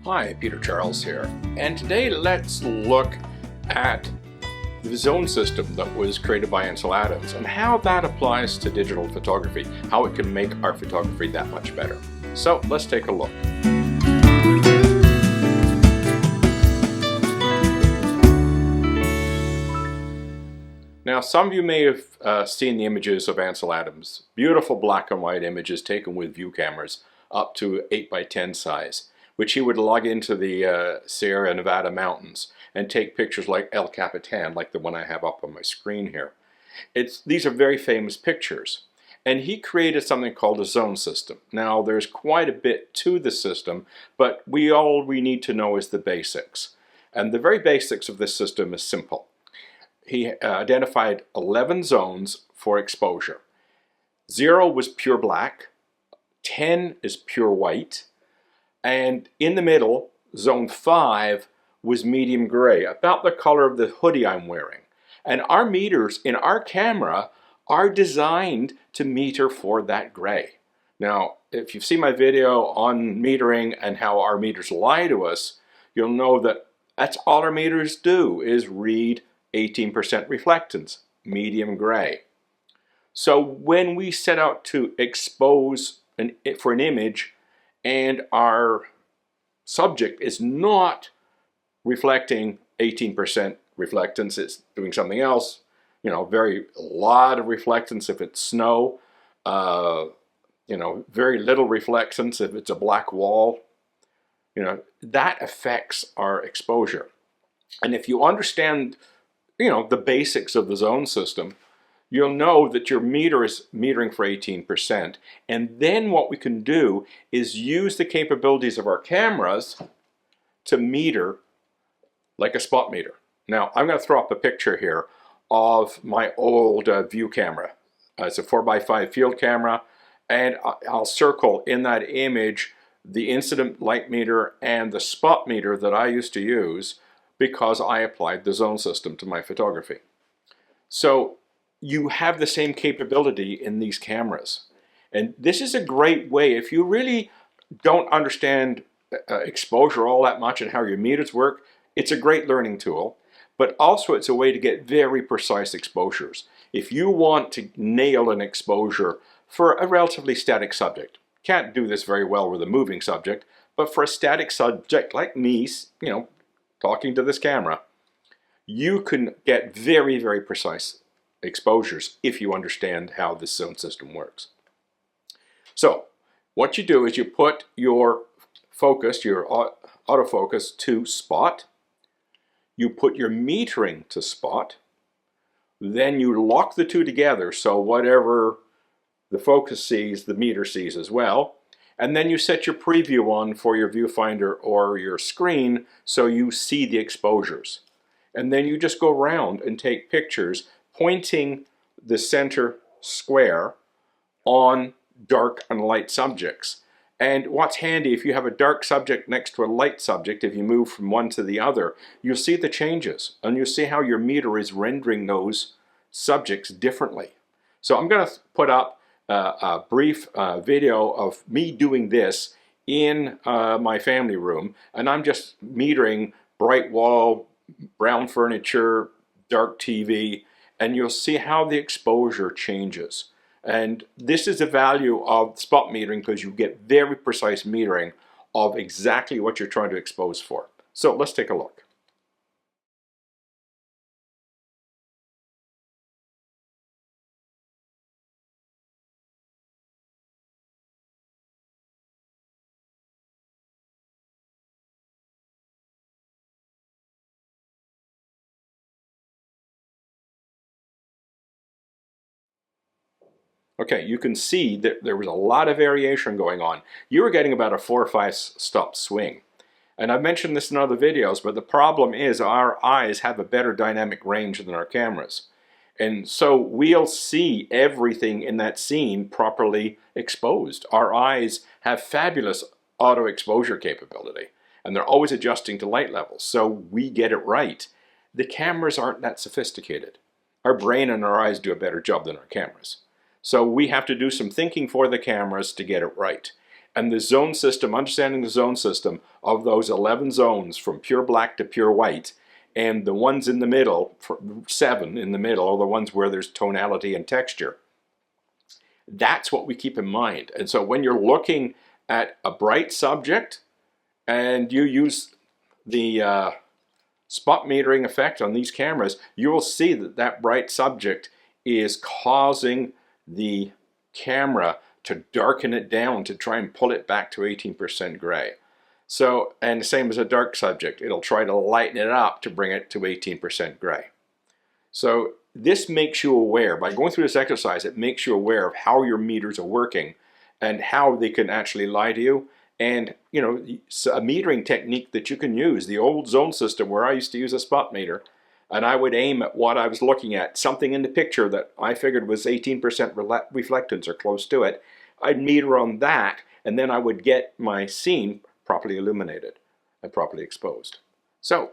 Hi, Peter Charles here, and today let's look at the zone system that was created by Ansel Adams and how that applies to digital photography, how it can make our photography that much better. So let's take a look. Now, some of you may have seen the images of Ansel Adams, beautiful black and white images taken with view cameras up to 8x10 size, which he would lug into the Sierra Nevada mountains and take pictures like El Capitan, like the one I have up on my screen here. These are very famous pictures. And he created something called a zone system. Now, there's quite a bit to the system, but all we need to know is the basics. And the very basics of this system is simple. He identified 11 zones for exposure. 0 was pure black, 10 is pure white, and in the middle, zone 5 was medium gray, about the color of the hoodie I'm wearing. And our meters in our camera are designed to meter for that gray. Now, if you've seen my video on metering and how our meters lie to us, you'll know that that's all our meters do, is read 18% reflectance, medium gray. So when we set out to expose for an image and our subject is not reflecting 18% reflectance, it's doing something else, a lot of reflectance if it's snow, very little reflectance if it's a black wall, that affects our exposure. And if you understand the basics of the zone system, you'll know that your meter is metering for 18%. And then what we can do is use the capabilities of our cameras to meter like a spot meter. Now, I'm going to throw up a picture here of my old view camera. It's a 4x5 field camera, and I'll circle in that image the incident light meter and the spot meter that I used to use because I applied the zone system to my photography. So you have the same capability in these cameras. And this is a great way, if you really don't understand exposure all that much and how your meters work, it's a great learning tool, but also it's a way to get very precise exposures. If you want to nail an exposure for a relatively static subject, can't do this very well with a moving subject, but for a static subject like me, talking to this camera, you can get very, very precise exposures if you understand how this zone system works. So what you do is you put your focus, your autofocus to spot, you put your metering to spot, then you lock the two together so whatever the focus sees, the meter sees as well. And then you set your preview on for your viewfinder or your screen so you see the exposures. And then you just go around and take pictures pointing the center square on dark and light subjects. And what's handy, if you have a dark subject next to a light subject, if you move from one to the other, you'll see the changes and you'll see how your meter is rendering those subjects differently. So I'm going to put up a brief video of me doing this in my family room, and I'm just metering bright wall, brown furniture, dark TV, and you'll see how the exposure changes. And this is the value of spot metering because you get very precise metering of exactly what you're trying to expose for. So let's take a look. Okay, you can see that there was a lot of variation going on. You were getting about a 4 or 5 stop swing. And I've mentioned this in other videos, but the problem is our eyes have a better dynamic range than our cameras. And so we'll see everything in that scene properly exposed. Our eyes have fabulous auto exposure capability, and they're always adjusting to light levels, so we get it right. The cameras aren't that sophisticated. Our brain and our eyes do a better job than our cameras. So we have to do some thinking for the cameras to get it right. And the zone system, understanding the zone system of those 11 zones from pure black to pure white, and the ones in the middle, 7 in the middle, are the ones where there's tonality and texture. That's what we keep in mind. And so when you're looking at a bright subject and you use the spot metering effect on these cameras, you will see that that bright subject is causing the camera to darken it down to try and pull it back to 18% gray. So, and the same as a dark subject, it'll try to lighten it up to bring it to 18% gray. So this makes you aware, by going through this exercise, it makes you aware of how your meters are working and how they can actually lie to you. And, you know, a metering technique that you can use, the old zone system where I used to use a spot meter, and I would aim at what I was looking at, something in the picture that I figured was 18% reflectance or close to it. I'd meter on that, and then I would get my scene properly illuminated and properly exposed. So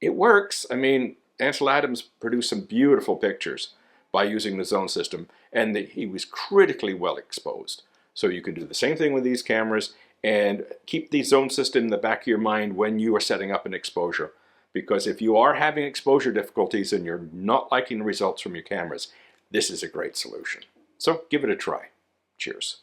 it works. I mean, Ansel Adams produced some beautiful pictures by using the zone system, and he was critically well exposed. So you can do the same thing with these cameras, and keep the zone system in the back of your mind when you are setting up an exposure. Because if you are having exposure difficulties and you're not liking the results from your cameras, this is a great solution. So give it a try. Cheers.